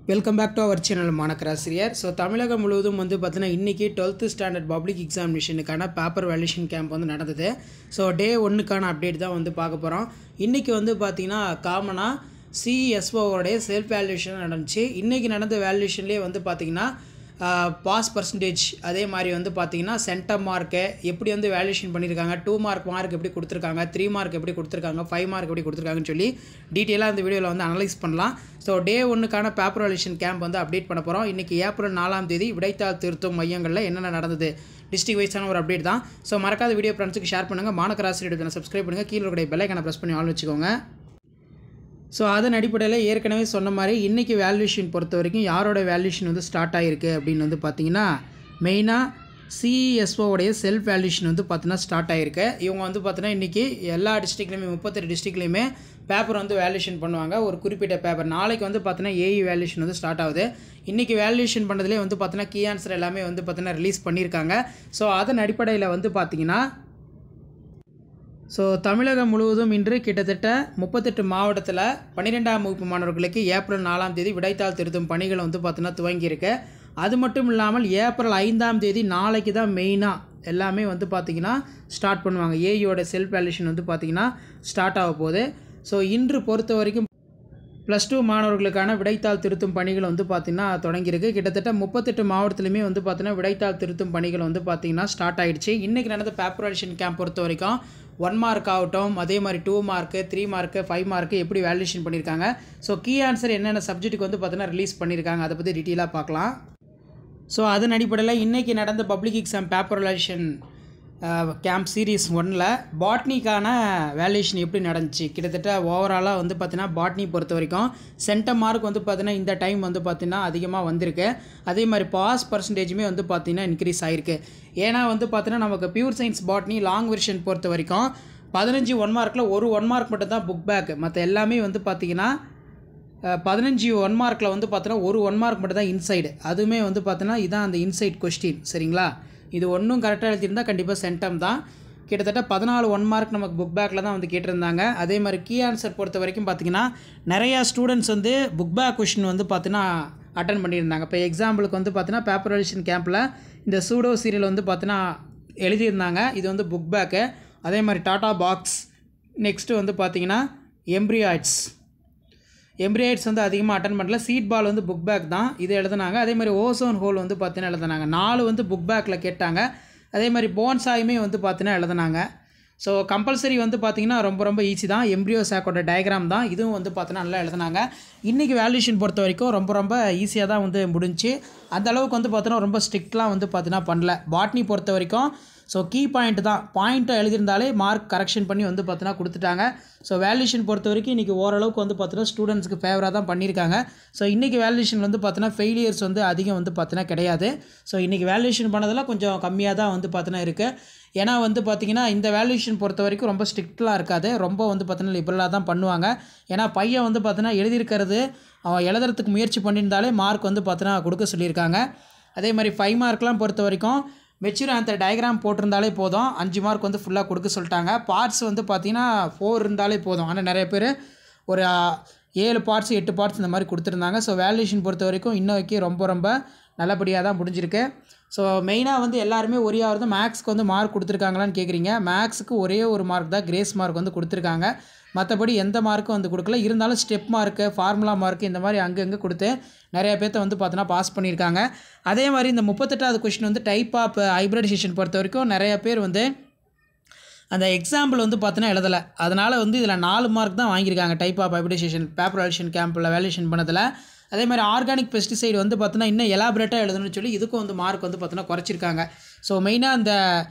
Welcome back to our channel மாணக்கராசிரியர். So Tamilagam முழுவதும் வந்து பார்த்தீங்கன்னா இன்றைக்கி 12th ஸ்டாண்டர்ட் பப்ளிக் எக்ஸாமினேஷனுக்கான பேப்பர் வேல்யூஷன் கேம்ப் வந்து நடந்தது. ஸோ டே 1க்கான அப்டேட் தான் வந்து பார்க்க போகிறோம். இன்றைக்கி வந்து பார்த்திங்கன்னா காமனாக சிஎஸ்ஓவோடைய செல்ஃப் வேல்யூஷன் நடந்துச்சு. இன்றைக்கி நடந்த வேல்யூஷன்லேயே வந்து பார்த்திங்கன்னா பாஸ் பர்சன்டேஜ், அதே மாதிரி வந்து பார்த்திங்கன்னா சென்டம் மார்க்கு எப்படி வந்து வேல்யூஷன் பண்ணியிருக்காங்க, 2 மார்க் எப்படி கொடுத்துருக்காங்க, 3 மார்க் எப்படி கொடுத்துருக்காங்க, 5 மார்க் எப்படி கொடுத்துருக்காங்கன்னு சொல்லி டீட்டெயிலாக இந்த வீடியோவில் வந்து அனலைஸ் பண்ணலாம். ஸோ டே 1க்கான பேப்பர் வேல்யூஷன் கேம்ப் வந்து அப்டேட் பண்ண போகிறோம். இன்றைக்கி ஏப்ரல் 4ஆம் தேதி விடைத்தாள் திருத்தும் மையங்களில் என்னென்ன நடந்தது டிஸ்ட்ரிக்ட் வைஸான ஒரு அப்டேட் தான். ஸோ மறக்காத வீடியோ ஃப்ரெண்ட்ஸுக்கு ஷேர் பண்ணுங்கள். மாணக்கராசிரியர் சப்ஸ்கிரைப் பண்ணுங்கள். கீழே இருக்கிற பெல்லைக்கான ப்ரெஸ் பண்ணி ஆன் வச்சுக்கோங்க. ஸோ அதன் அடிப்படையில் ஏற்கனவே சொன்ன மாதிரி இன்றைக்கி வேல்யூஷன் பொறுத்த வரைக்கும் யாரோட வேல்யூஷன் வந்து ஸ்டார்ட் ஆகிருக்கு அப்படின்னு வந்து பார்த்திங்கன்னா மெயினாக சிஎஸ்ஓடைய செல்ஃப் வேல்யூஷன் வந்து பார்த்தீங்கன்னா ஸ்டார்ட் ஆகிருக்கு. இவங்க வந்து பார்த்தீங்கன்னா இன்றைக்கி எல்லா டிஸ்ட்ரிக்ட்லையுமே 38 டிஸ்ட்ரிக்ட்லையுமே பேப்பர் வந்து வேல்யூஷன் பண்ணுவாங்க. ஒரு குறிப்பிட்ட பேப்பர் நாளைக்கு வந்து பார்த்தீங்கன்னா ஏஇ வேல்யூஷன் வந்து ஸ்டார்ட் ஆகுது. இன்றைக்கி வேல்யூஷன் பண்ணதுலேயே வந்து பார்த்தீங்கன்னா கீ ஆன்சர் எல்லாமே வந்து பார்த்தீங்கன்னா ரிலீஸ் பண்ணியிருக்காங்க. ஸோ அதன் அடிப்படையில் வந்து பார்த்திங்கன்னா தமிழகம் முழுவதும் இன்று கிட்டத்தட்ட 38 மாவட்டத்தில் 12ஆம் வகுப்பு மாணவர்களுக்கு ஏப்ரல் 4ஆம் தேதி விடைத்தாள் திருத்தும் பணிகள் வந்து பார்த்தீங்கன்னா துவங்கியிருக்கு. அது மட்டும் இல்லாமல் ஏப்ரல் 5ஆம் தேதி நாளைக்கு தான் மெயினாக எல்லாமே வந்து பார்த்திங்கன்னா ஸ்டார்ட் பண்ணுவாங்க. ஏஇயோட செல்ஃப் வேல்யூஷன் வந்து பார்த்திங்கன்னா ஸ்டார்ட் ஆக போகுது. ஸோ இன்று பொறுத்த வரைக்கும் +2 மாணவர்களுக்கான விடைத்தாள் திருத்தும் பணிகள் வந்து பார்த்திங்கன்னா தொடங்கியிருக்கு. கிட்டத்தட்ட 38 மாவட்டத்துலையுமே வந்து பார்த்திங்கன்னா விடைத்தாள் திருத்தும் பணிகள் வந்து பார்த்திங்கன்னா ஸ்டார்ட் ஆகிடுச்சு. இன்றைக்கி நடந்த பேப்பர் வேல்யூஷன் கேம்ப் பொறுத்த வரைக்கும் 1 மார்க் ஆகட்டும், அதே மாதிரி 2 மார்க்கு, 3 மார்க்கு, 5 மார்க்கு எப்படி வேல்யூஷன் பண்ணியிருக்காங்க. ஸோ கீ ஆன்சர் என்னென்ன சப்ஜெக்ட்டுக்கு வந்து பார்த்திங்கன்னா ரிலீஸ் பண்ணியிருக்காங்க, அதை பற்றி டீட்டெயிலாக பார்க்கலாம். ஸோ அதன் அடிப்படையில் இன்றைக்கி நடந்த public exam paper valuation camp series 1ல் பாட்னிக்கான வேல்யூஷன் எப்படி நடந்துச்சு. கிட்டத்தட்ட ஓவராலாக வந்து பார்த்திங்கன்னா பாட்னி பொறுத்த வரைக்கும் சென்டம் மார்க் வந்து பார்த்திங்கன்னா இந்த டைம் வந்து பார்த்திங்கன்னா அதிகமாக வந்திருக்கு. அதே மாதிரி பாஸ் பர்சன்டேஜுமே வந்து பார்த்திங்கன்னா இன்க்ரீஸ் ஆகிருக்கு. ஏன்னா வந்து பார்த்திங்கன்னா நமக்கு pure science botany long version பொறுத்த வரைக்கும் 15 1 மார்க்கில் ஒரு 1 மார்க் மட்டும் தான் புக் பேக். மற்ற எல்லாமே வந்து பார்த்திங்கன்னா 15 1 மார்க்கில் வந்து பார்த்தோன்னா ஒரு 1 மார்க் மட்டும் தான் இன்சைடு. அதுவுமே வந்து பார்த்தோன்னா இதான் அந்த இன்சைட் கொஸ்டின். சரிங்களா, இது ஒன்றும் கரெக்டாக எழுதியிருந்தால் கண்டிப்பாக சென்டம் தான். கிட்டத்தட்ட 14 1 மார்க் நமக்கு புக் பேக்கில் தான் வந்து கேட்டிருந்தாங்க. அதே மாதிரி கீ ஆன்சர் பொறுத்த வரைக்கும் பார்த்திங்கன்னா நிறையா ஸ்டூடெண்ட்ஸ் வந்து புக் பேக் கொஷின் வந்து பார்த்தீங்கன்னா அட்டன் பண்ணியிருந்தாங்க. இப்போ எக்ஸாம்பிளுக்கு வந்து பார்த்தீங்கன்னா பேப்பர் வேல்யூஷன் கேம்பில் இந்த சூடோ சீரியல் வந்து பார்த்தீங்கன்னா எழுதியிருந்தாங்க. இது வந்து புக் பேக்கு. அதே மாதிரி டாட்டா பாக்ஸ், நெக்ஸ்ட்டு வந்து பார்த்திங்கன்னா எம்ப்ரியாய்ட்ஸ் வந்து அதிகமாக அட்டன் பண்ணல. சீட் பால் வந்து புக் பேக் தான், இது எழுதுனாங்க. அதே மாதிரி ஓசோன் ஹோல் வந்து பார்த்தீங்கன்னா எழுதுனாங்க. 4 வந்து புக் பேக்கில் கேட்டாங்க. அதே மாதிரி போன்சாயுமே வந்து பார்த்தீங்கன்னா எழுதுனாங்க. ஸோ கம்பல்சரி வந்து பார்த்திங்கன்னா ரொம்ப ஈஸி தான். எம்ப்ரியோ சாக்கோட டயக்ராம் தான், இதுவும் வந்து பார்த்தீங்கன்னா நல்லா எழுதுனாங்க. இன்றைக்கி வேல்யூஷன் பொறுத்த வரைக்கும் ரொம்ப ஈஸியாக தான் வந்து முடிஞ்சு. அந்தளவுக்கு வந்து பார்த்தீங்கன்னா ரொம்ப ஸ்ட்ரிக்ட்லாம் வந்து பார்த்தீங்கன்னா பண்ணல. பாட்னி பொறுத்த வரைக்கும் ஸோ கீ பாயிண்ட் தான், பாயிண்ட்டை எழுதியிருந்தாலே மார்க் கரெக்ஷன் பண்ணி வந்து பார்த்தீங்கன்னா கொடுத்துட்டாங்க. ஸோ வேல்யூஷன் பொறுத்த வரைக்கும் இன்றைக்கி ஓரளவுக்கு வந்து பார்த்தீங்கன்னா ஸ்டூடெண்ட்ஸ்க்கு ஃபேவராக தான் பண்ணியிருக்காங்க. ஸோ இன்றைக்கி வேல்யூஷன் வந்து பார்த்தீங்கன்னா ஃபெயிலியர்ஸ் வந்து அதிகம் வந்து பார்த்தீங்கன்னா கிடையாது. ஸோ இன்றைக்கி வேல்யூஷன் பண்ணதெல்லாம் கொஞ்சம் கம்மியாக தான் வந்து பார்த்தீங்கன்னா இருக்குது. ஏன்னா வந்து பார்த்திங்கன்னா இந்த வேல்யூஷன் பொறுத்த வரைக்கும் ரொம்ப ஸ்ட்ரிக்ட்லாம் இருக்காது. ரொம்ப வந்து பார்த்தீங்கன்னா லிபரலாக தான் பண்ணுவாங்க. ஏன்னா பையன் வந்து பார்த்தீங்கன்னா எழுதியிருக்கிறது அவன் எழுதுறதுக்கு முயற்சி பண்ணியிருந்தாலே மார்க் வந்து பார்த்தீங்கன்னா கொடுக்க சொல்லியிருக்காங்க. அதே மாதிரி 5 மார்க்லாம் பொறுத்த வரைக்கும் மெச்சூர் ஆன்சர் டயக்ராம் போட்டிருந்தாலே போதும், 5 மார்க் வந்து ஃபுல்லாக கொடுக்க சொல்லிட்டாங்க. பார்ட்ஸ் வந்து பார்த்திங்கன்னா 4 இருந்தாலே போதும். ஆனால் நிறைய பேர் ஒரு 7 பார்ட்ஸ் 8 பார்ட்ஸ் இந்த மாதிரி கொடுத்துருந்தாங்க. ஸோ வேல்யூஷன் பொறுத்த வரைக்கும் இன்னைக்கு ரொம்ப நல்லபடியாக தான் முடிஞ்சிருக்கு. ஸோ மெயினாக வந்து எல்லாருமே ஒரே மேக்ஸ்க்கு வந்து மார்க் கொடுத்துருக்காங்களான்னு கேட்குறீங்க. மேக்ஸுக்கு ஒரே ஒரு மார்க் தான் கிரேஸ் மார்க் வந்து கொடுத்துருக்காங்க. மற்றபடி எந்த மார்க்கும் வந்து கொடுக்கல. இருந்தாலும் ஸ்டெப் மார்க்கு, ஃபார்முலா மார்க்கு இந்த மாதிரி அங்கங்கே கொடுத்து நிறைய பேர்த்த வந்து பார்த்தீங்கன்னா பாஸ் பண்ணியிருக்காங்க. அதே மாதிரி இந்த 38வது கொஸ்டின் வந்து டைப் ஆஃப் ஹைப்ரிடைசேஷன் பொறுத்த வரைக்கும் நிறைய பேர் வந்து அந்த எக்ஸாம்பிள் வந்து பார்த்தீங்கன்னா எழுதலை. அதனால் வந்து இதில் 4 மார்க் தான் வாங்கியிருக்காங்க type of hybridisation paper valuation கேம்பில் வேல்யூஷன் பண்ணதில். அதே மாதிரி ஆர்கானிக் பெஸ்டிசைடு வந்து பார்த்தீங்கன்னா இன்னும் எலாபரேட்டாக எழுதணும்னு சொல்லி இதுக்கும் வந்து மார்க் வந்து பார்த்தீங்கன்னா குறைச்சிருக்காங்க. ஸோ மெயினாக அந்த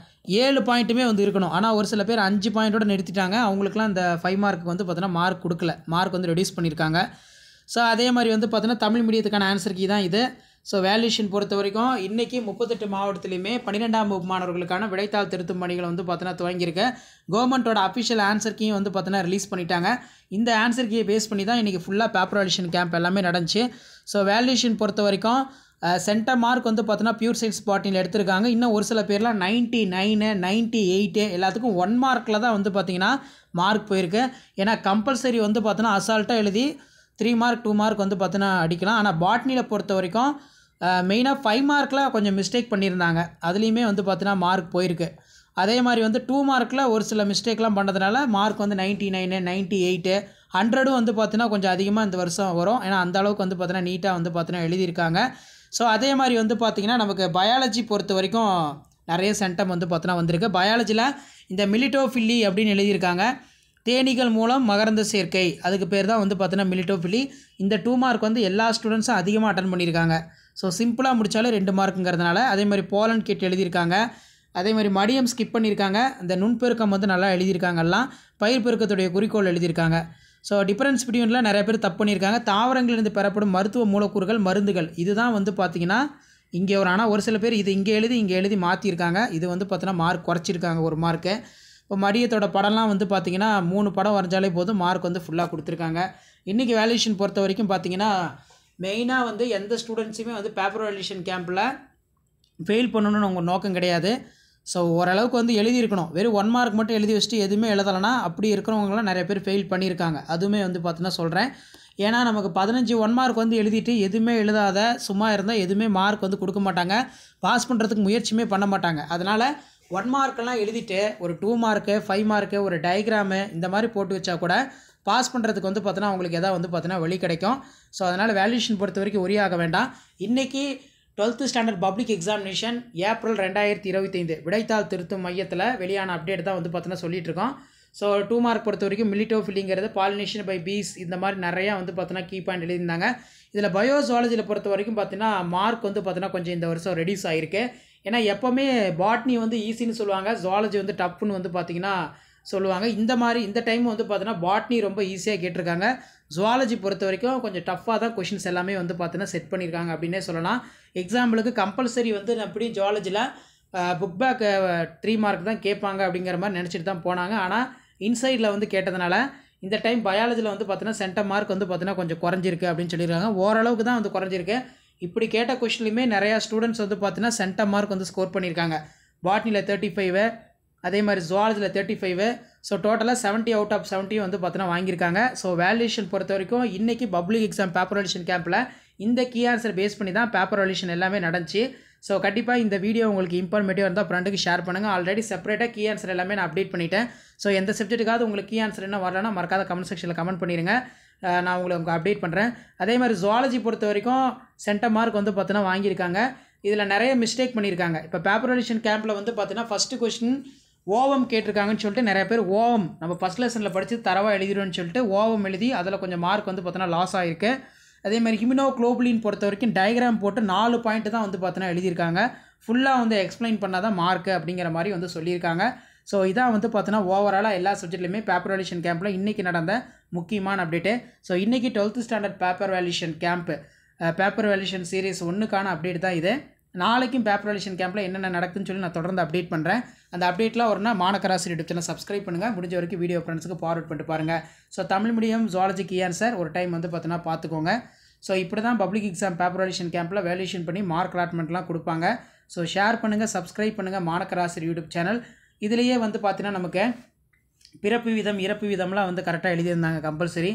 7 பாயிண்ட்டுமே வந்து இருக்கணும். ஆனால் ஒரு சில பேர் 5 பாயிண்ட்டோடு நிறுத்திட்டாங்க. அவங்களுக்குலாம் இந்த 5 மார்க்கு வந்து பார்த்தீங்கன்னா மார்க் கொடுக்கல, மார்க் வந்து ரெடியூஸ் பண்ணியிருக்காங்க. ஸோ அதே மாதிரி வந்து பார்த்தீங்கன்னா தமிழ் மீடியத்துக்கான ஆன்சர் கீ தான் இது. ஸோ வேல்யூஷன் பொறுத்த வரைக்கும் இன்றைக்கி 38 மாவட்டத்துலையுமே 12ஆம் வகுப்பு மாணவர்களுக்கான விடைத்தாள் திருத்தும் பணிகள் வந்து பார்த்தீங்கன்னா துவங்கியிருக்கு. கவர்மெண்ட்டோட அஃபிஷியல் ஆன்சர் கீயும் வந்து பார்த்தீங்கன்னா ரிலீஸ் பண்ணிட்டாங்க. இந்த ஆன்சர் கீயை பேஸ் பண்ணி தான் இன்றைக்கி ஃபுல்லாக பேப்பர் வேல்யூஷன் கேம்ப் எல்லாமே நடந்துச்சு. ஸோ வேல்யூஷன் பொறுத்த வரைக்கும் சென்டம் மார்க் வந்து பார்த்தீங்கன்னா பியூர் சயின்ஸ் பாட்டினில் எடுத்திருக்காங்க. இன்னும் ஒரு சில பேர்லாம் 99 98 எல்லாத்துக்கும் 1 மார்க்கில் தான் வந்து பார்த்திங்கன்னா மார்க் போயிருக்கு. ஏன்னா கம்பல்சரி வந்து பார்த்தீங்கன்னா அசால்ட்டாக எழுதி 3 மார்க் 2 மார்க் வந்து பார்த்தீங்கன்னா அடிக்கலாம். ஆனால் பாட்னியில் பொறுத்த வரைக்கும் மெயினாக 5 மார்க்கில் கொஞ்சம் மிஸ்டேக் பண்ணியிருந்தாங்க. அதுலேயுமே வந்து பார்த்தீங்கன்னா மார்க் போயிருக்கு. அதே மாதிரி வந்து 2 மார்க்கில் ஒரு சில மிஸ்டேக்லாம் பண்ணதுனால மார்க் வந்து 99 98 100 வந்து பார்த்தீங்கன்னா கொஞ்சம் அதிகமாக இந்த வருஷம் வரும். ஏன்னா அந்த அளவுக்கு வந்து பார்த்தீங்கன்னா நீட்டாக வந்து பார்த்தீங்கன்னா எழுதியிருக்காங்க. ஸோ அதே மாதிரி வந்து பார்த்திங்கன்னா நமக்கு பயாலஜி பொறுத்த வரைக்கும் நிறைய சென்டம் வந்து பார்த்தீங்கன்னா வந்திருக்கு. பயாலஜியில் இந்த மிலிட்டோஃபில்லி அப்படின்னு எழுதியிருக்காங்க. தேனீகள் மூலம் மகரந்த சேர்க்கை, அதுக்கு பேர் தான் வந்து பார்த்தீங்கன்னா மிலிட்டோஃபில்லி. இந்த 2 மார்க் வந்து எல்லா ஸ்டூடெண்ட்ஸும் அதிகமாக அட்டன் பண்ணியிருக்காங்க. ஸோ சிம்பிளாக முடித்தாலே 2 மார்க்குங்கிறதுனால. அதே மாதிரி போலன் கிட் எழுதியிருக்காங்க. அதே மாதிரி மடியம் ஸ்கிப் பண்ணியிருக்காங்க. இந்த நுண்பெருக்கம் வந்து நல்லா எழுதியிருக்காங்கலாம். பயிர் பெருக்கத்துடைய குறிக்கோள் எழுதியிருக்காங்க. ஸோ டிஃபரன்ஸ் பிட்வீனில் நிறைய பேர் தப்பு பண்ணியிருக்காங்க. தாவரங்களிலிருந்து பெறப்படும் மருத்துவ மூலக்கூறுகள் மருந்துகள் இதுதான் வந்து பார்த்திங்கன்னா இங்கே ஆனால் ஒரு சில பேர் இது இங்கே எழுதி மாற்றிருக்காங்க. இது வந்து பார்த்தீங்கன்னா மார்க் குறைச்சிருக்காங்க 1 மார்க்கு. இப்போ மடியத்தோட படம்லாம் வந்து பார்த்திங்கன்னா 3 படம் வரைஞ்சாலே போதும் மார்க் வந்து ஃபுல்லாக கொடுத்துருக்காங்க. இன்றைக்கி வேல்யூஷன் பொறுத்த வரைக்கும் பார்த்திங்கன்னா மெயினாக வந்து எந்த ஸ்டூடெண்ட்ஸுமே வந்து பேப்பர் வேல்யூஷன் கேம்பில் ஃபெயில் பண்ணணும்னு உங்கள் நோக்கம் கிடையாது. ஸோ ஓரளவுக்கு வந்து எழுதியிருக்கணும். வெறும் 1 மார்க் மட்டும் எழுதி வச்சுட்டு எதுவுமே எழுதலைன்னா அப்படி இருக்கிறவங்களாம் நிறைய பேர் ஃபெயில் பண்ணியிருக்காங்க. அதுவுமே வந்து பார்த்தீங்கன்னா சொல்கிறேன். ஏன்னா நமக்கு 15 1 மார்க் வந்து எழுதிட்டு எதுவுமே எழுதாத சும்மா இருந்தால் எதுவுமே மார்க் வந்து கொடுக்க மாட்டாங்க. பாஸ் பண்ணுறதுக்கு முயற்சியுமே பண்ண மாட்டாங்க. அதனால் 1 மார்க்கெல்லாம் எழுதிட்டு ஒரு 2 மார்க்கு 5 மார்க்கு ஒரு டயக்ராமு இந்த மாதிரி போட்டு வச்சா கூட பாஸ் பண்ணுறதுக்கு வந்து பார்த்தீங்கன்னா அவங்களுக்கு எதாவது வந்து பார்த்தீங்கன்னா வழி கிடைக்கும். ஸோ அதனால் வேல்யூஷன் பொறுத்த வரைக்கும் உரியாக வேண்டாம். இன்றைக்கி 12th standard public examination April 2025 விடைத்தாள் திருத்தும் மையத்தில் வெளியான அப்டேட் தான் வந்து பார்த்தீங்கன்னா சொல்லிகிட்ருக்கோம். ஸோ 2 மார்க் பொறுத்த வரைக்கும் மிலிட்டோஃபில்லிங்கிறது பாலினேஷன் பை பீஸ் இந்த மாதிரி நிறையா வந்து பார்த்தீங்கன்னா கீ பாயிண்ட் எழுதியிருந்தாங்க. இதில் பயோசுவாலஜியில் பொறுத்த வரைக்கும் பார்த்தீங்கன்னா மார்க் வந்து பார்த்தீங்கன்னா கொஞ்சம் இந்த வருஷம் ரெடியூஸ் ஆகிருக்கு. ஏன்னா எப்போவுமே பாட்னி வந்து ஈஸின்னு சொல்லுவாங்க, ஜுவாலஜி வந்து டஃப்னு வந்து பார்த்திங்கன்னா சொல்லுவாங்க. இந்த டைம் வந்து பார்த்தீங்கன்னா பாட்னி ரொம்ப ஈஸியாக கேட்டிருக்காங்க. ஜுவாலஜி பொறுத்த வரைக்கும் கொஞ்சம் டஃப்பாக தான் கொஷின்ஸ் எல்லாமே வந்து பார்த்தீங்கன்னா செட் பண்ணியிருக்காங்க அப்படின்னே சொல்லலாம். எக்ஸாம்பிளுக்கு கம்பல்சரி வந்து எப்படி ஜுவாலஜியில் புக் பேக் 3 மார்க் தான் கேட்பாங்க அப்படிங்கிற மாதிரி நினச்சிட்டு தான் போனாங்க. ஆனால் இன்சைடில் வந்து கேட்டதுனால இந்த டைம் பயாலஜியில் வந்து பார்த்தீங்கன்னா சென்டம் மார்க் வந்து பார்த்தீங்கன்னா கொஞ்சம் குறைஞ்சிருக்கு அப்படின்னு சொல்லியிருக்காங்க. ஓரளவுக்கு தான் வந்து குறைஞ்சிருக்கு. இப்படி கேட்ட கொஸ்டின்லையுமே நிறையா ஸ்டூடெண்ட்ஸ் வந்து பார்த்தீங்கன்னா சென்டம் மார்க் வந்து ஸ்கோர் பண்ணியிருக்காங்க. பாட்னியில் 35, அதே மாதிரி ஜுவாலஜியில் 35. ஸோ டோட்டலாக 70 out of 70 வந்து பார்த்தீங்கன்னா வாங்கியிருக்காங்க. ஸோ வேல்யூஷன் பொறுத்த வரைக்கும் இன்றைக்கி பப்ளிக் எக்ஸாம் பேப்பர் வேல்யூஷன் கேம்பில் இந்த கீ ஆன்சர் பேஸ் பண்ணி தான் பேப்பர் வேல்யூஷன் எல்லாமே நடந்துச்சு. ஸோ கண்டிப்பாக இந்த வீடியோ உங்களுக்கு இன்ஃபர்மேட்டிவாக இருந்தால் ஃப்ரெண்டுக்கு ஷேர் பண்ணுங்கள். ஆல்ரெடி செப்பரேட்டாக கீ ஆன்சர் எல்லாமே நான் அப்டேட் பண்ணிட்டேன். ஸோ எந்த சப்ஜெக்ட்டுக்காவது உங்களுக்கு கீ ஆன்சர் என்ன வரலன்னா மறக்காத கமெண்ட் செக்ஷனில் கமெண்ட் பண்ணிடுங்க. நான் உங்களுக்கு அப்டேட் பண்ணுறேன். அதே மாதிரி ஜுவாலஜி பொறுத்த வரைக்கும் சென்டம் மார்க் வந்து பார்த்தீங்கன்னா வாங்கியிருக்காங்க. இதில் நிறைய மிஸ்டேக் பண்ணியிருக்காங்க. இப்போ பேப்பர் வேல்யூஷன் கேம்பில் வந்து பார்த்தீங்கன்னா ஃபஸ்ட்டு கொஸ்டின் ஓவம் கேட்டிருக்காங்கன்னு சொல்லிட்டு நிறைய பேர் ஓவம் நம்ம ஃபஸ்ட் லெசனில் படித்து தரவாக எழுதிடுவோன்னு சொல்லிட்டு ஓவம் எழுதி அதில் கொஞ்சம் மார்க் வந்து பார்த்தீங்கன்னா லாஸ் ஆகிருக்கு. அதே மாதிரி ஹிமினோகுளோபுலின் பொறுத்த வரைக்கும் டயக்ராம் போட்டு 4 பாயிண்ட் தான் வந்து பார்த்தீங்கன்னா எழுதியிருக்காங்க. ஃபுல்லாக வந்து எக்ஸ்பிளைன் பண்ணால் தான் மார்க்கு அப்படிங்கிற மாதிரி வந்து சொல்லியிருக்காங்க. ஸோ இதான் வந்து பார்த்தீங்கன்னா ஓவராலாக எல்லா சப்ஜெக்ட்லையுமே பேப்பர் வேல்யூஷன் கேம்பில் இன்றைக்கி நடந்த முக்கியமான அப்டேட்டு. ஸோ இன்றைக்கி 12th standard paper valuation camp paper valuation series 1க்கான அப்டேட் தான் இது. நாளைக்கும் பேப்பர் வேல்யூஷன் கேம்பில் என்னென்ன நடக்குதுன்னு சொல்லி நான் தொடர்ந்து அப்டேட் பண்ணுறேன். அந்த அப்டேட்லாம் ஒருனா மாணக்கராசி யூடியூப் சேனல் சப்ஸ்கிரைப் பண்ணுங்கள். முடிஞ்ச வரைக்கும் வீடியோ ஃப்ரெண்ட்ஸுக்கு ஃபார்வர்ட் பண்ணிட்டு பாருங்கள். So Tamil medium zoology key answer ஒரு டைம் வந்து பார்த்தீங்கன்னா பார்த்துக்கோங்க. ஸோ இப்படி தான் பப்ளிக் எக்ஸாம் பேப்பர் வேல்யூஷன் கேம்பில் வேல்யூஷன் பண்ணி மார்க் அலாட்மெண்ட்லாம் கொடுப்பாங்க. ஸோ ஷேர் பண்ணுங்கள், சப்ஸ்கிரைப் பண்ணுங்கள் மாணக்கராசி யூடியூப் சேனல். இதிலேயே வந்து பார்த்தீங்கன்னா நமக்கு பிறப்பு வீதம் இறப்பு வீதம்லாம் வந்து கரெக்டாக எழுதியிருந்தாங்க கம்பல்சரி.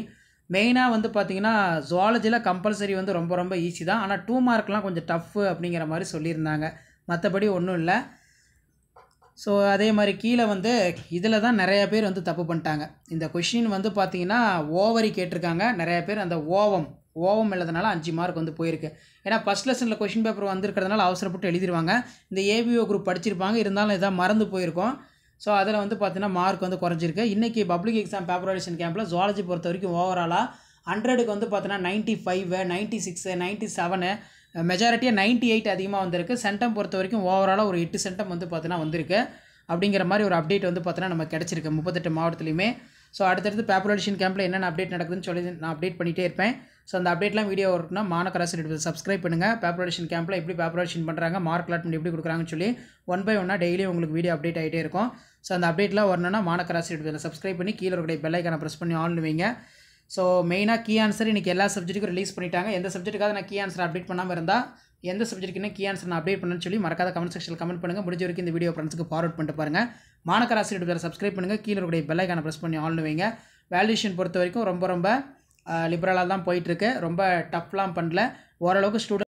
மெயினாக வந்து பார்த்திங்கன்னா ஜுவாலஜியில் கம்பல்சரி வந்து ரொம்ப ரொம்ப ஈஸி தான். ஆனால் 2 மார்க்லாம் கொஞ்சம் டஃப்பு அப்படிங்கிற மாதிரி சொல்லியிருந்தாங்க. மற்றபடி ஒன்றும் இல்லை. ஸோ அதே மாதிரி கீழே வந்து இதில் தான் நிறையா பேர் வந்து தப்பு பண்ணிட்டாங்க. இந்த கொஷின் வந்து பார்த்திங்கன்னா ஓவரி கேட்டிருக்காங்க. நிறையா பேர் அந்த ஓவம் எழுதுனால 5 மார்க் வந்து போயிருக்கு. ஏன்னா ஃபஸ்ட் லெசனில் கொஷின் பேப்பர் வந்திருக்கிறதுனால அவசரப்பட்டு எழுதிடுவாங்க. இந்த ஏபிஓ குரூப் படிச்சிருப்பாங்க, இருந்தாலும் இதான் மறந்து போயிருக்கோம். ஸோ அதில் வந்து பார்த்தீங்கன்னா மார்க் வந்து குறைஞ்சிருக்கு. இன்றைக்கி பப்ளிக் எக்ஸாம் பேப்பர் வேல்யூஷன் கேம்பில் ஜுவாலஜி பொறுத்த வரைக்கும் ஓவராலாக 100க்கு வந்து பார்த்தீங்கன்னா 95, 96, 97, மெஜாரிட்டியாக 98 அதிகமாக வந்திருக்கு. சென்டம் பொறுத்த வரைக்கும் ஓவராலாக ஒரு 8 சென்டம் வந்து பார்த்தீங்கன்னா வந்திருக்கு. அப்படிங்கிற மாதிரி ஒரு அப்டேட் வந்து பார்த்தீங்கன்னா நமக்கு கிடச்சிருக்கு 38 மாவட்டத்துலையுமே. ஸோ அடுத்தடுத்து பேப்பர் வேல்யூஷன் கேம்பில் என்னென்ன அப்டேட் நடக்குதுன்னு சொல்லி நான் அப்டேட் பண்ணிகிட்டே இருப்பேன். ஸோ அந்த அப்டேட்லாம் வீடியோ இருக்குன்னா மாணக்கராசி சப்ஸ்கிரைப் பண்ணுங்கள். பேப்பர் வேல்யூஷன் கேம்பில் எப்படி பேப்பர் வேல்யூஷன் பண்ணுறாங்க, மார்க் அலாட்மெண்ட் எப்படி கொடுக்குறாங்கன்னு சொல்லி 1 by 1 டெய்லி உங்களுக்கு வீடியோ அப்டேட் ஆகிட்டே இருக்கும். ஸோ அந்த அப்டேட்லாம் வரணும்னா மாணக்கராசி சப்ஸ்கிரைப் பண்ணி கீழே இருக்கிற பெல் ஐக்கானை ப்ரெஸ் பண்ணி ஆன் வைங்க. ஸோ மெயினாக கீ ஆன்சர் இன்றைக்கி எல்லா சப்ஜெக்ட்டுக்கும் ரிலீஸ் பண்ணிட்டாங்க. எந்த சப்ஜெக்ட்டுக்காக நான் கீ ஆன்சர் அப்டேட் பண்ணாமல் இருந்தால் எந்த சப்ஜெக்ட்டுக்குன்னு கீ ஆன்சர் நான் அப்டேட் பண்ணணும்னு சொல்லி மறக்காத கமெண்ட் செக்ஷனில் கமெண்ட் பண்ணுங்கள். முடிஞ்ச வரைக்கும் இந்த வீடியோ ஃப்ரெண்ட்ஸுக்கு ஃபார்வர்ட் பண்ணிட்டு பாருங்கள். மாணக்கராசி சப்ஸ்கிரைப் பண்ணுங்கள். கீழே இருக்கிற பெல் ஐக்கானை ப்ரெஸ் பண்ணி ஆன் வைங்க. வேல்யூஷன் பொறுத்த வரைக்கும் ரொம்ப ரொம்ப லிபரலாக தான் போயிட்டுருக்கு. ரொம்ப டஃப்லாம் பண்ணல. ஓரளவுக்கு ஸ்டூடெண்ட்